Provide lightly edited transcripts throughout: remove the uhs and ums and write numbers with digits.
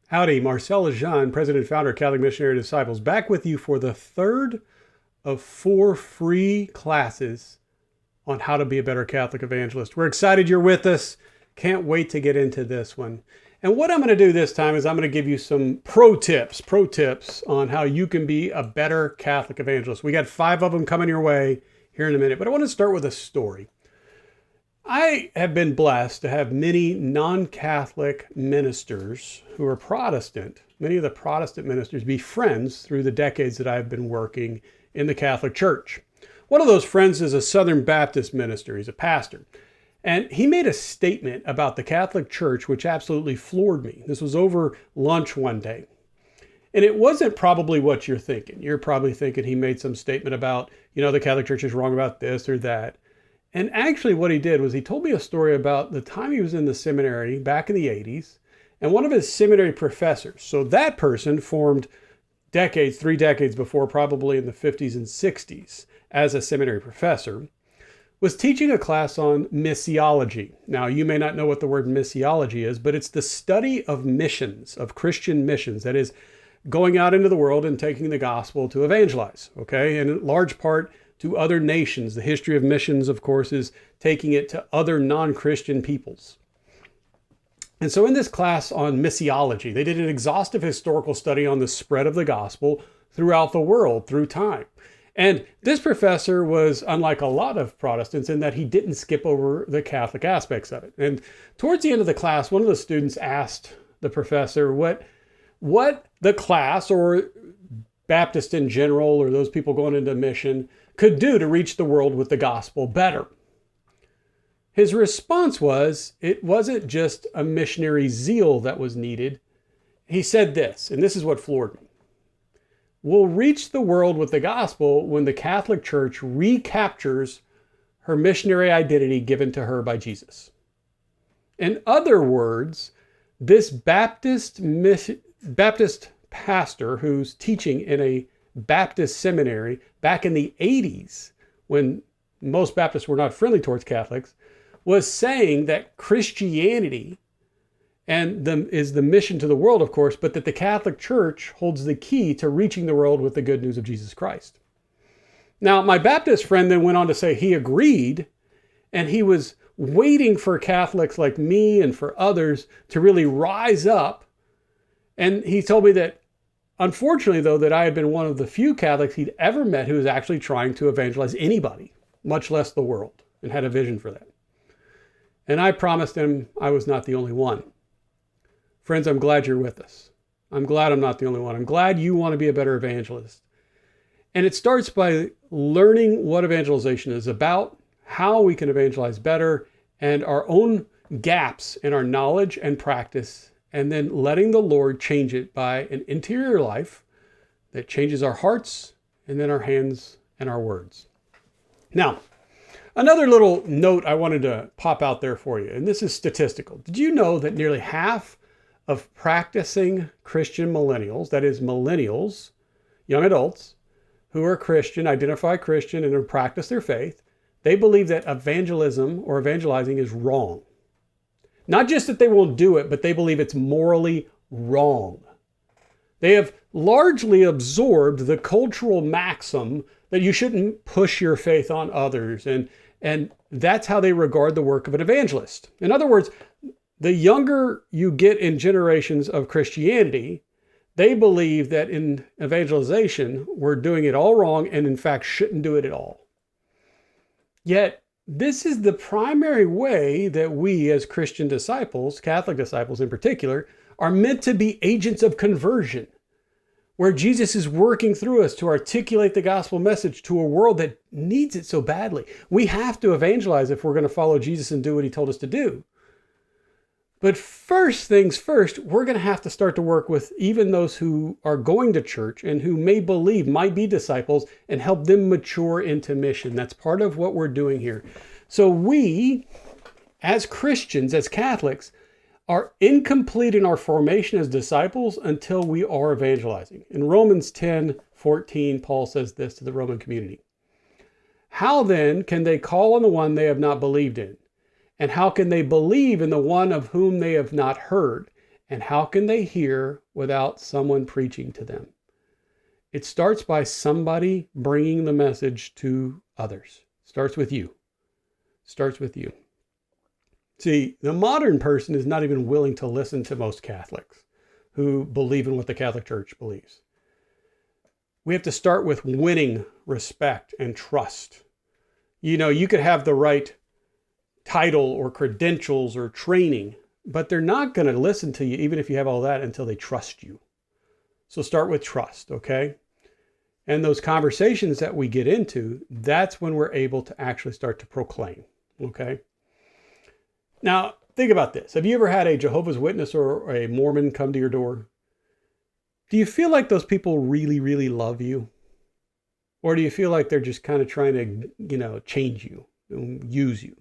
Howdy, Marcel Lejeune, President and Founder of Catholic Missionary Disciples, back with you for the third of 4 free classes on how to be a better Catholic evangelist. We're excited you're with us. Can't wait to get into this one. And what I'm going to do this time is I'm going to give you some pro tips on how you can be a better Catholic evangelist. We got 5 of them coming your way here in a minute, but I want to start with a story. I have been blessed to have many non-Catholic ministers who are Protestant, many of the Protestant ministers, be friends through the decades that I've been working in the Catholic Church. One of those friends is a Southern Baptist minister. He's a pastor. And he made a statement about the Catholic Church which absolutely floored me. This was over lunch one day. And it wasn't probably what you're thinking. You're probably thinking he made some statement about, the Catholic Church is wrong about this or that. And actually what he did was he told me a story about the time he was in the seminary back in the 80s, and one of his seminary professors, so that person formed 3 decades before, probably in the 50s and 60s, as a seminary professor, was teaching a class on missiology. Now, you may not know what the word missiology is, but it's the study of missions, of Christian missions, that is, going out into the world and taking the gospel to evangelize, okay? And in large part, to other nations. The history of missions, of course, is taking it to other non-Christian peoples. And so in this class on missiology, they did an exhaustive historical study on the spread of the gospel throughout the world, through time. And this professor was unlike a lot of Protestants in that he didn't skip over the Catholic aspects of it. And towards the end of the class, one of the students asked the professor what the class, or Baptist in general, or those people going into mission, could do to reach the world with the gospel better. His response was, it wasn't just a missionary zeal that was needed. He said this, and this is what floored me. We'll reach the world with the gospel when the Catholic Church recaptures her missionary identity given to her by Jesus. In other words, this Baptist pastor who's teaching in a Baptist seminary back in the 80s, when most Baptists were not friendly towards Catholics, was saying that Christianity is the mission to the world, of course, but that the Catholic Church holds the key to reaching the world with the good news of Jesus Christ. Now, my Baptist friend then went on to say he agreed, and he was waiting for Catholics like me and for others to really rise up. And he told me that, unfortunately, though, that I had been one of the few Catholics he'd ever met who was actually trying to evangelize anybody, much less the world, and had a vision for that. And I promised him I was not the only one. Friends, I'm glad you're with us. I'm glad I'm not the only one. I'm glad you want to be a better evangelist. And it starts by learning what evangelization is about, how we can evangelize better, and our own gaps in our knowledge and practice, and then letting the Lord change it by an interior life that changes our hearts and then our hands and our words. Now, another little note I wanted to pop out there for you, and this is statistical. Did you know that nearly half of practicing Christian millennials, that is millennials, young adults who are Christian, identify Christian, and who practice their faith, they believe that evangelism or evangelizing is wrong. Not just that they won't do it, but they believe it's morally wrong. They have largely absorbed the cultural maxim that you shouldn't push your faith on others. And that's how they regard the work of an evangelist. In other words, the younger you get in generations of Christianity, they believe that in evangelization, we're doing it all wrong and in fact shouldn't do it at all. Yet, this is the primary way that we as Christian disciples, Catholic disciples in particular, are meant to be agents of conversion, where Jesus is working through us to articulate the gospel message to a world that needs it so badly. We have to evangelize if we're going to follow Jesus and do what he told us to do. But first things first, we're going to have to start to work with even those who are going to church and who might be disciples, and help them mature into mission. That's part of what we're doing here. So we, as Christians, as Catholics, are incomplete in our formation as disciples until we are evangelizing. In Romans 10:14, Paul says this to the Roman community. How then can they call on the one they have not believed in? And how can they believe in the one of whom they have not heard? And how can they hear without someone preaching to them? It starts by somebody bringing the message to others. Starts with you. Starts with you. See, the modern person is not even willing to listen to most Catholics who believe in what the Catholic Church believes. We have to start with winning respect and trust. You know, you could have the right title or credentials or training, but they're not going to listen to you, even if you have all that, until they trust you. So start with trust, okay? And those conversations that we get into, that's when we're able to actually start to proclaim, okay? Now, think about this. Have you ever had a Jehovah's Witness or a Mormon come to your door? Do you feel like those people really, really love you? Or do you feel like they're just kind of trying to, change you, use you?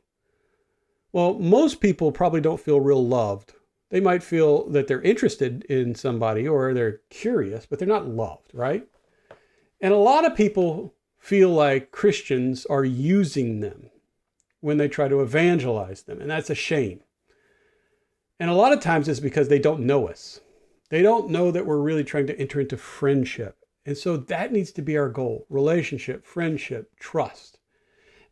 Well, most people probably don't feel real loved. They might feel that they're interested in somebody or they're curious, but they're not loved, right? And a lot of people feel like Christians are using them when they try to evangelize them, and that's a shame. And a lot of times it's because they don't know us. They don't know that we're really trying to enter into friendship. And so that needs to be our goal: relationship, friendship, trust.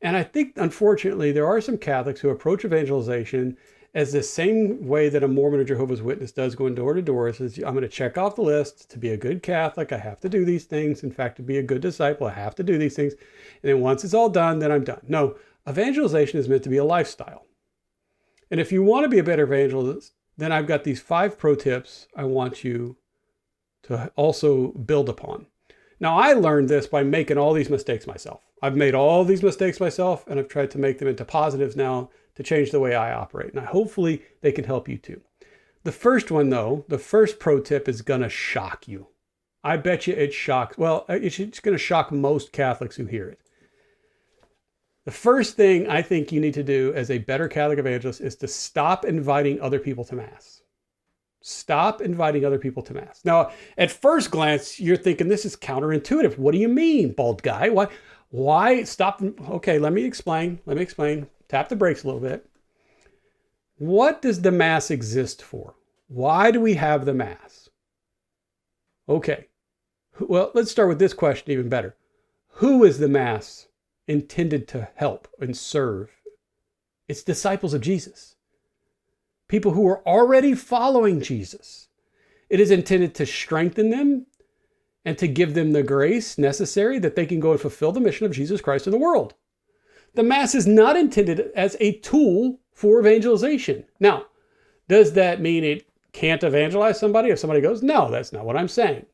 And I think, unfortunately, there are some Catholics who approach evangelization as the same way that a Mormon or Jehovah's Witness does, going door to door. It says, I'm going to check off the list. To be a good Catholic, I have to do these things. In fact, to be a good disciple, I have to do these things. And then once it's all done, then I'm done. No, evangelization is meant to be a lifestyle. And if you want to be a better evangelist, then I've got these 5 pro tips I want you to also build upon. Now, I learned this by making all these mistakes myself. I've made all these mistakes myself, and I've tried to make them into positives now to change the way I operate. And hopefully they can help you too. The first one, though, the first pro tip is going to shock you. I bet you it shocks, it's going to shock most Catholics who hear it. The first thing I think you need to do as a better Catholic evangelist is to stop inviting other people to Mass. Stop inviting other people to Mass. Now, at first glance, you're thinking this is counterintuitive. What do you mean, bald guy? Why stop? Okay, let me explain. Tap the brakes a little bit. What does the Mass exist for? Why do we have the Mass? Okay, well, let's start with this question even better. Who is the Mass intended to help and serve? It's disciples of Jesus. People who are already following Jesus. It is intended to strengthen them and to give them the grace necessary that they can go and fulfill the mission of Jesus Christ in the world. The Mass is not intended as a tool for evangelization. Now, does that mean it can't evangelize somebody if somebody goes? No, that's not what I'm saying.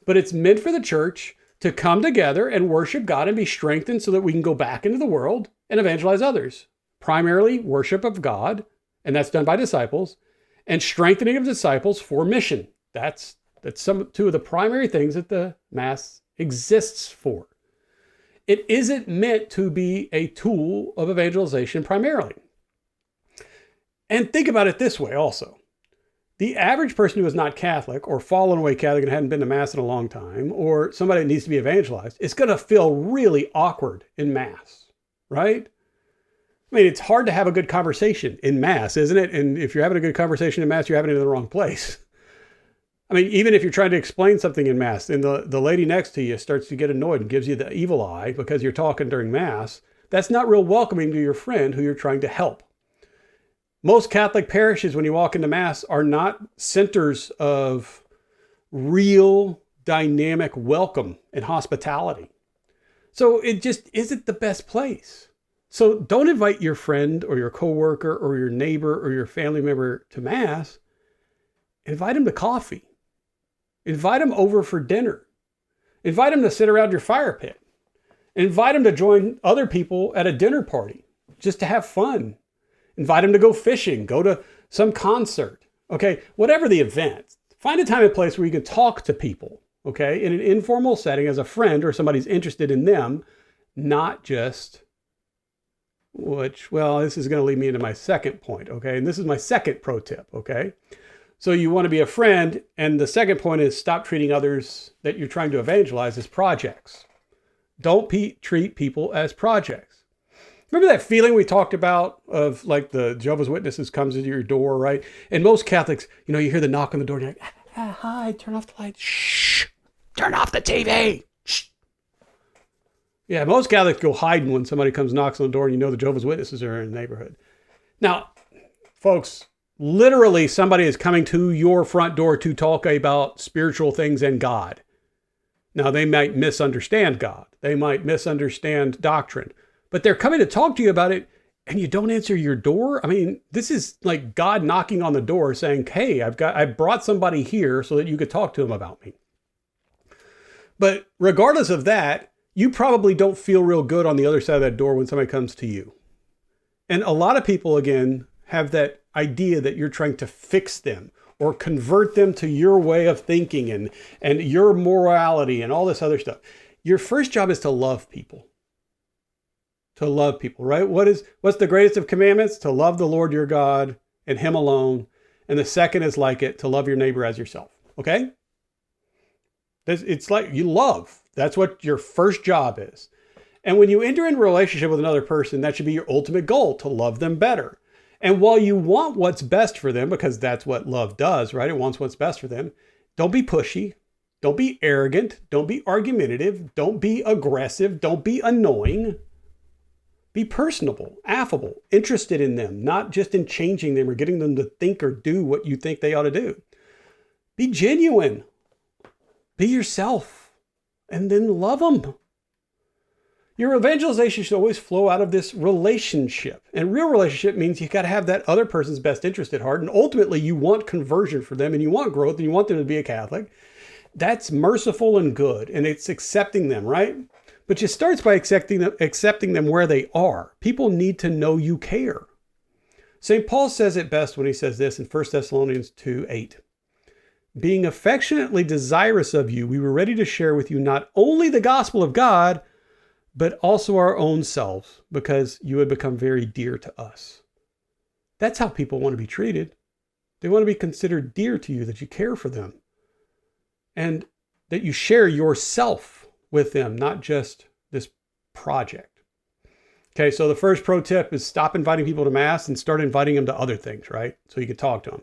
But it's meant for the church to come together and worship God and be strengthened so that we can go back into the world and evangelize others. Primarily worship of God, and that's done by disciples, and strengthening of disciples for mission. That's two of the primary things that the Mass exists for. It isn't meant to be a tool of evangelization primarily. And think about it this way also. The average person who is not Catholic or fallen away Catholic and hadn't been to Mass in a long time, or somebody that needs to be evangelized, is going to feel really awkward in Mass, right? I mean, it's hard to have a good conversation in Mass, isn't it? And if you're having a good conversation in Mass, you're having it in the wrong place. I mean, even if you're trying to explain something in Mass and the lady next to you starts to get annoyed and gives you the evil eye because you're talking during Mass, that's not real welcoming to your friend who you're trying to help. Most Catholic parishes, when you walk into Mass, are not centers of real dynamic welcome and hospitality. So it just isn't the best place. So don't invite your friend or your coworker or your neighbor or your family member to Mass. Invite them to coffee. Invite them over for dinner. Invite them to sit around your fire pit. Invite them to join other people at a dinner party just to have fun. Invite them to go fishing, go to some concert, okay? Whatever the event, find a time and place where you can talk to people, okay? In an informal setting as a friend or somebody's interested in them, not just, this is going to lead me into my second point, okay? And this is my second pro tip, okay? So you want to be a friend, and the second point is stop treating others that you're trying to evangelize as projects. Don't treat people as projects. Remember that feeling we talked about of like the Jehovah's Witnesses comes to your door, right? And most Catholics, you hear the knock on the door and you're like, hi, turn off the light. Shh, turn off the TV. Shh. Yeah, most Catholics go hiding when somebody comes knocks on the door and the Jehovah's Witnesses are in the neighborhood. Now, folks, literally somebody is coming to your front door to talk about spiritual things and God. Now, they might misunderstand God. They might misunderstand doctrine. But they're coming to talk to you about it, and you don't answer your door? I mean, this is like God knocking on the door saying, hey, I brought somebody here so that you could talk to them about me. But regardless of that, you probably don't feel real good on the other side of that door when somebody comes to you. And a lot of people, again, have that idea that you're trying to fix them or convert them to your way of thinking and your morality and all this other stuff. Your first job is to love people. To love people, right? What's the greatest of commandments? To love the Lord your God and him alone. And the second is like it, to love your neighbor as yourself. Okay? It's like you love. That's what your first job is. And when you enter into a relationship with another person, that should be your ultimate goal, to love them better. And while you want what's best for them, because that's what love does, right? It wants what's best for them. Don't be pushy. Don't be arrogant. Don't be argumentative. Don't be aggressive. Don't be annoying. Be personable, affable, interested in them, not just in changing them or getting them to think or do what you think they ought to do. Be genuine. Be yourself. And then love them. Your evangelization should always flow out of this relationship. And real relationship means you got to have that other person's best interest at heart. And ultimately, you want conversion for them and you want growth and you want them to be a Catholic. That's merciful and good. And it's accepting them, right? But it starts by accepting them where they are. People need to know you care. St. Paul says it best when he says this in 1 Thessalonians 2:8. Being affectionately desirous of you, we were ready to share with you not only the gospel of God, but also our own selves, because you had become very dear to us. That's how people want to be treated. They want to be considered dear to you, that you care for them, and that you share yourself with them, not just this project. Okay, so the first pro tip is stop inviting people to Mass and start inviting them to other things, right? So you can talk to them.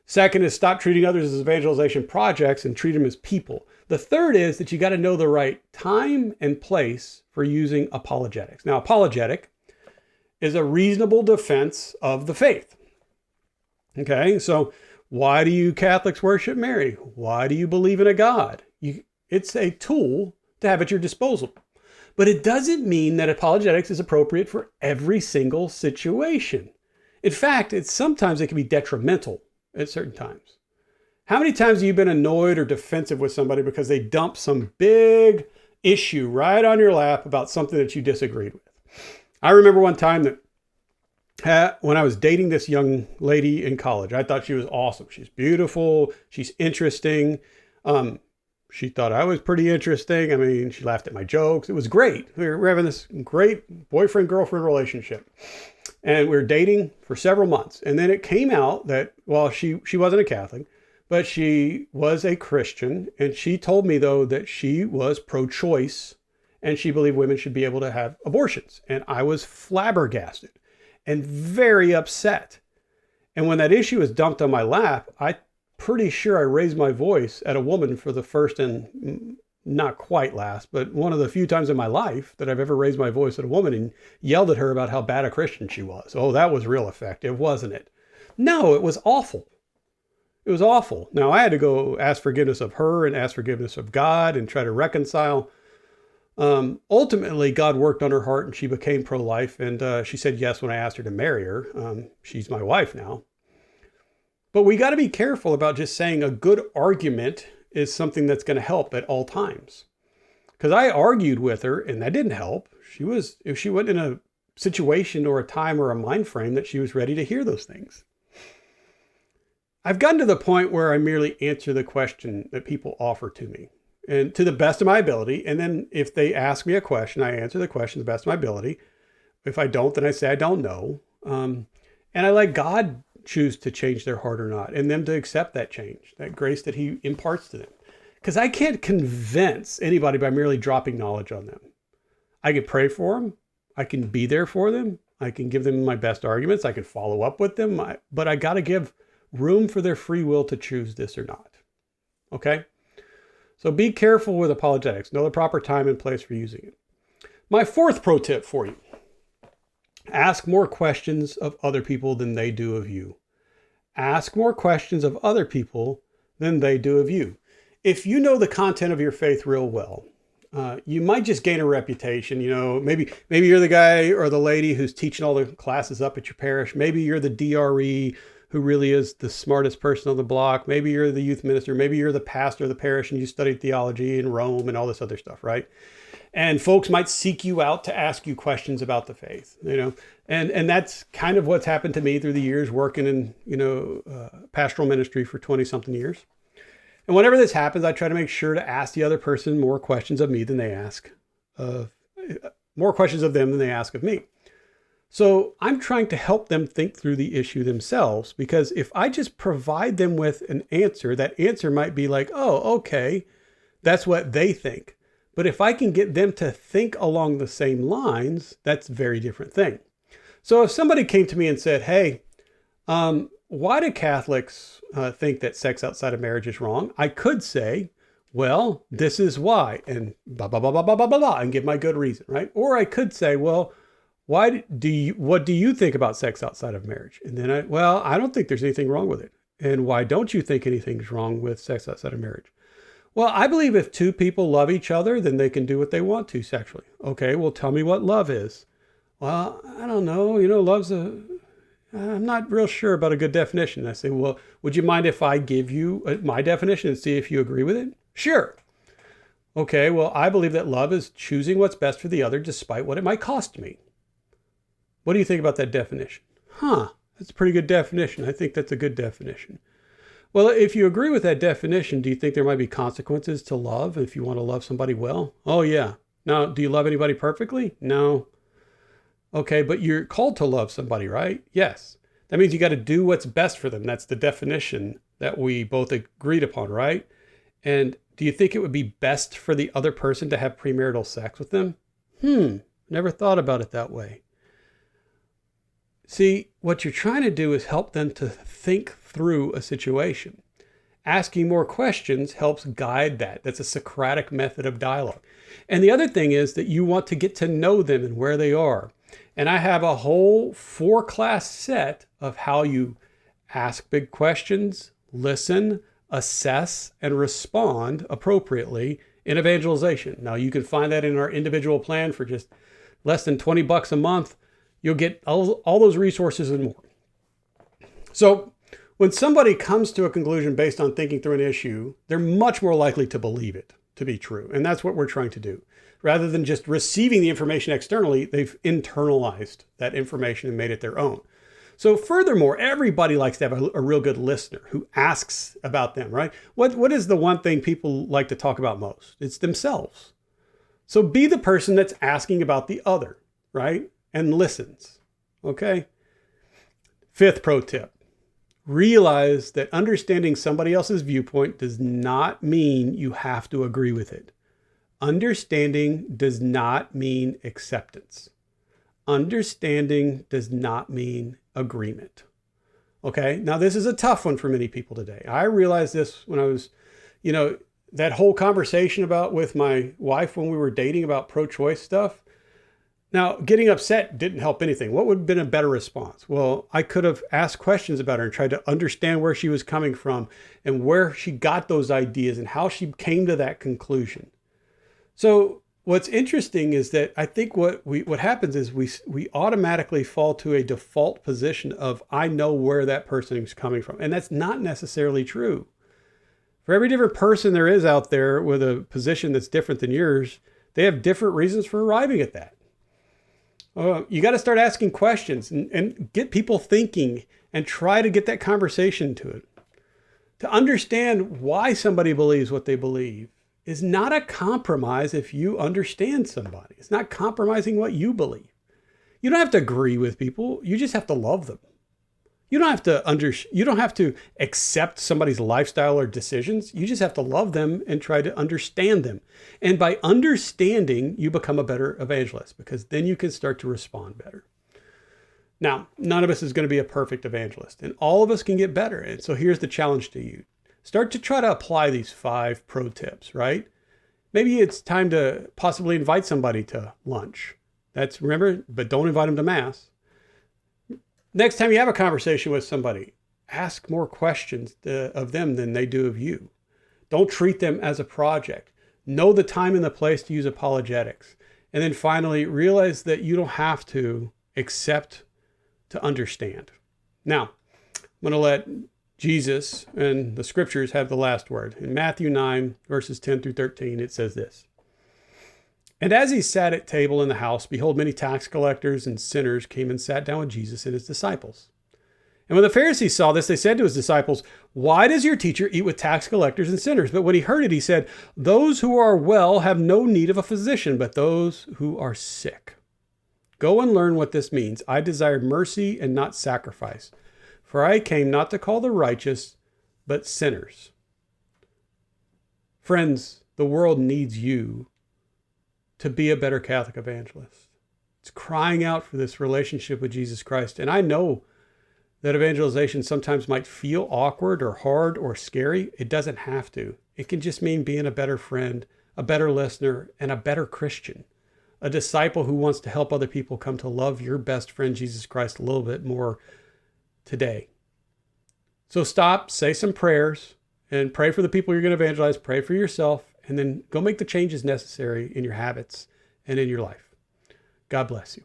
Second is stop treating others as evangelization projects and treat them as people. The third is that you got to know the right time and place for using apologetics. Now, apologetic is a reasonable defense of the faith. Okay, so why do you Catholics worship Mary? Why do you believe in a God? It's a tool to have at your disposal. But it doesn't mean that apologetics is appropriate for every single situation. In fact, sometimes it can be detrimental at certain times. How many times have you been annoyed or defensive with somebody because they dumped some big issue right on your lap about something that you disagreed with? I remember one time that when I was dating this young lady in college, I thought she was awesome. She's beautiful. She's interesting. She thought I was pretty interesting. I mean, she laughed at my jokes. It was great. We were having this great boyfriend-girlfriend relationship. And we were dating for several months. And then it came out that, well, she wasn't a Catholic, but she was a Christian. And she told me, though, that she was pro-choice and she believed women should be able to have abortions. And I was flabbergasted and very upset. And when that issue was dumped on my lap, I'm pretty sure I raised my voice at a woman for the first and not quite last, but one of the few times in my life that I've ever raised my voice at a woman and yelled at her about how bad a Christian she was. Oh, that was real effective, wasn't it? No, it was awful. It was awful. Now, I had to go ask forgiveness of her and ask forgiveness of God and try to reconcile. Ultimately, God worked on her heart and she became pro-life. And she said yes when I asked her to marry her. She's my wife now. But we got to be careful about just saying a good argument is something that's going to help at all times. Because I argued with her and that didn't help. If she went in a situation or a time or a mind frame that she was ready to hear those things. I've gotten to the point where I merely answer the question that people offer to me and to the best of my ability. And then if they ask me a question, I answer the question to the best of my ability. If I don't, then I say I don't know. And I let God choose to change their heart or not, and them to accept that change, that grace that he imparts to them. Because I can't convince anybody by merely dropping knowledge on them. I can pray for them. I can be there for them. I can give them my best arguments. I can follow up with them. But I got to give room for their free will to choose this or not. Okay? So be careful with apologetics. Know the proper time and place for using it. My fourth pro tip for you. Ask more questions of other people than they do of you. Ask more questions of other people than they do of you. If you know the content of your faith real well, you might just gain a reputation. Maybe you're the guy or the lady who's teaching all the classes up at your parish. Maybe you're the DRE who really is the smartest person on the block. Maybe you're the youth minister. Maybe you're the pastor of the parish and you studied theology in Rome and all this other stuff, right? And folks might seek you out to ask you questions about the faith, and that's kind of what's happened to me through the years working in, pastoral ministry for 20 something years. And whenever this happens, I try to make sure to ask the other person more questions of me than they ask more questions of them than they ask of me. So I'm trying to help them think through the issue themselves, because if I just provide them with an answer, that answer might be like, oh, okay, that's what they think. But if I can get them to think along the same lines, that's a very different thing. So if somebody came to me and said, hey, why do Catholics think that sex outside of marriage is wrong? I could say, well, this is why, and blah, blah, blah, blah, blah, blah, blah, blah, and give my good reason, right? Or I could say, well, what do you think about sex outside of marriage? And then I don't think there's anything wrong with it. And why don't you think anything's wrong with sex outside of marriage? Well, I believe if two people love each other, then they can do what they want to sexually. Okay, well, tell me what love is. Well, I don't know. I'm not real sure about a good definition. I say, well, would you mind if I give you my definition and see if you agree with it? Sure. Okay, well, I believe that love is choosing what's best for the other despite what it might cost me. What do you think about that definition? That's a pretty good definition. I think that's a good definition. Well, if you agree with that definition, do you think there might be consequences to love if you want to love somebody well? Oh, yeah. Now, do you love anybody perfectly? No. Okay, but you're called to love somebody, right? Yes. That means you got to do what's best for them. That's the definition that we both agreed upon, right? And do you think it would be best for the other person to have premarital sex with them? Never thought about it that way. See, what you're trying to do is help them to think through a situation. Asking more questions helps guide that. That's a Socratic method of dialogue. And the other thing is that you want to get to know them and where they are. And I have a whole 4-class set of how you ask big questions, listen, assess, and respond appropriately in evangelization. Now, you can find that in our individual plan for just less than $20 a month. You'll get all those resources and more. So when somebody comes to a conclusion based on thinking through an issue, they're much more likely to believe it to be true. And that's what we're trying to do. Rather than just receiving the information externally, they've internalized that information and made it their own. So furthermore, everybody likes to have a real good listener who asks about them, right? What is the one thing people like to talk about most? It's themselves. So be the person that's asking about the other, right? And listens, okay? 5th pro tip. Realize that understanding somebody else's viewpoint does not mean you have to agree with it. Understanding does not mean acceptance. Understanding does not mean agreement. Okay, now this is a tough one for many people today. I realized this when I was, that whole conversation with my wife when we were dating about pro-choice stuff. Now, getting upset didn't help anything. What would have been a better response? Well, I could have asked questions about her and tried to understand where she was coming from and where she got those ideas and how she came to that conclusion. So what's interesting is that I think what happens is we automatically fall to a default position of, I know where that person is coming from. And that's not necessarily true. For every different person there is out there with a position that's different than yours, they have different reasons for arriving at that. You got to start asking questions and get people thinking and try to get that conversation to it. To understand why somebody believes what they believe is not a compromise if you understand somebody. It's not compromising what you believe. You don't have to agree with people. You just have to love them. you don't have to accept somebody's lifestyle or decisions. You just have to love them and try to understand them. And by understanding, you become a better evangelist, because then you can start to respond better. Now, none of us is going to be a perfect evangelist, and all of us can get better. And so here's the challenge to you. Start to try to apply these 5 pro tips, right? Maybe it's time to possibly invite somebody to lunch. Remember, but don't invite them to mass. Next time you have a conversation with somebody, ask more questions of them than they do of you. Don't treat them as a project. Know the time and the place to use apologetics. And then finally, realize that you don't have to accept to understand. Now, I'm going to let Jesus and the scriptures have the last word. In Matthew 9, verses 10 through 13, it says this. And as he sat at table in the house, behold, many tax collectors and sinners came and sat down with Jesus and his disciples. And when the Pharisees saw this, they said to his disciples, why does your teacher eat with tax collectors and sinners? But when he heard it, he said, those who are well have no need of a physician, but those who are sick. Go and learn what this means. I desire mercy and not sacrifice, for I came not to call the righteous, but sinners. Friends, the world needs you to be a better Catholic evangelist. It's crying out for this relationship with Jesus Christ. And I know that evangelization sometimes might feel awkward or hard or scary. It doesn't have to. It can just mean being a better friend, a better listener, and a better Christian. A disciple who wants to help other people come to love your best friend, Jesus Christ, a little bit more today. So stop, say some prayers, and pray for the people you're going to evangelize, pray for yourself, and then go make the changes necessary in your habits and in your life. God bless you.